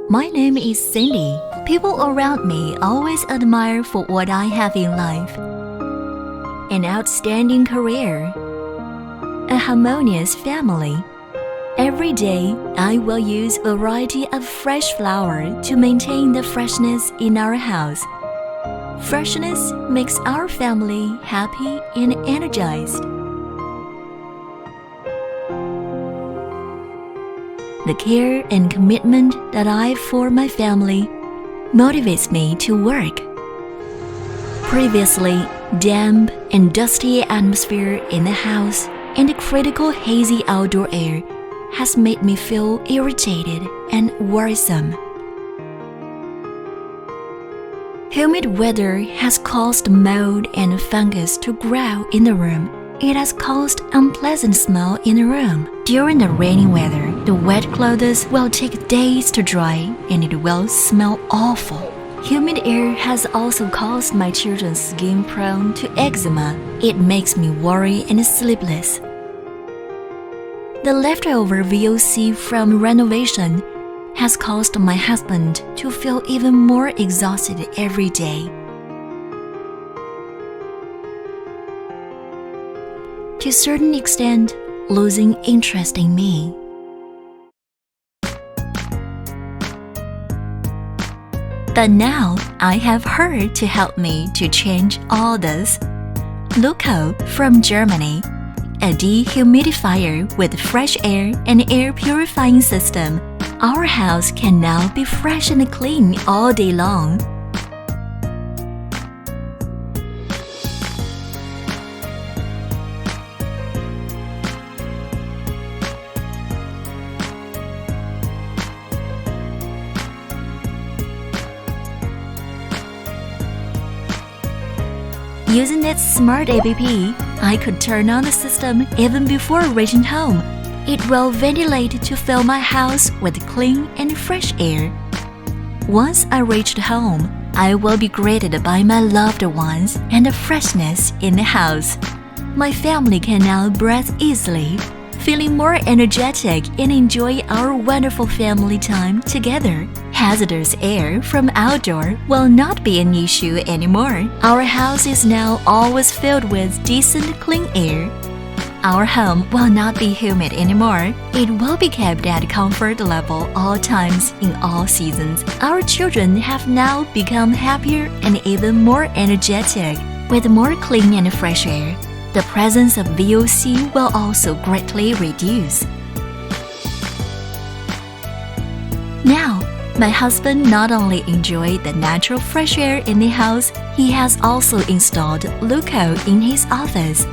My name is Cindy. People around me always admire for what I have in life. An outstanding career, a harmonious family. Every day, I will use a variety of fresh flower to maintain the freshness in our house. Freshness makes our family happy and energized. The care and commitment that I have for my family motivates me to work. Previously, damp and dusty atmosphere in the house and the critical hazy outdoor air has made me feel irritated and worrisome. Humid weather has caused mold and fungus to grow in the room. It has caused unpleasant smell in the room. During the rainy weather, the wet clothes will take days to dry and it will smell awful. Humid air has also caused my children's skin prone to eczema. It makes me worry and sleepless. The leftover VOC from renovation has caused my husband to feel even more exhausted every day. To a certain extent, losing interest in me. But now, I have her to help me to change all this. LUKO from Germany, a dehumidifier with fresh air and air purifying system. Our house can now be fresh and clean all day long. Using its smart app, I could turn on the system even before reaching home. It will ventilate to fill my house with clean and fresh air. Once I reached home, I will be greeted by my loved ones and the freshness in the house. My family can now breathe easily, feeling more energetic and enjoy our wonderful family time together. Hazardous air from outdoor will not be an issue anymore. Our house is now always filled with decent, clean air. Our home will not be humid anymore. It will be kept at comfort level all times in all seasons. Our children have now become happier and even more energetic. With more clean and fresh air, the presence of VOC will also greatly reduce. Now, my husband not only enjoyed the natural fresh air in the house, he has also installed LUKO in his office.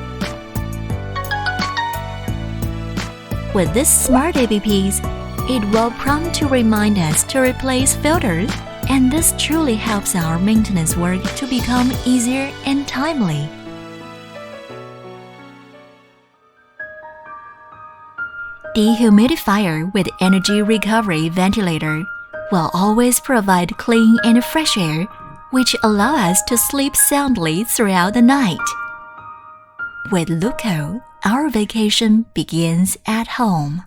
With this smart apps, it will prompt to remind us to replace filters, and this truly helps our maintenance work to become easier and timely. Dehumidifier with energy recovery ventilator will always provide clean and fresh air, which allow us to sleep soundly throughout the night. With LUKO, our vacation begins at home.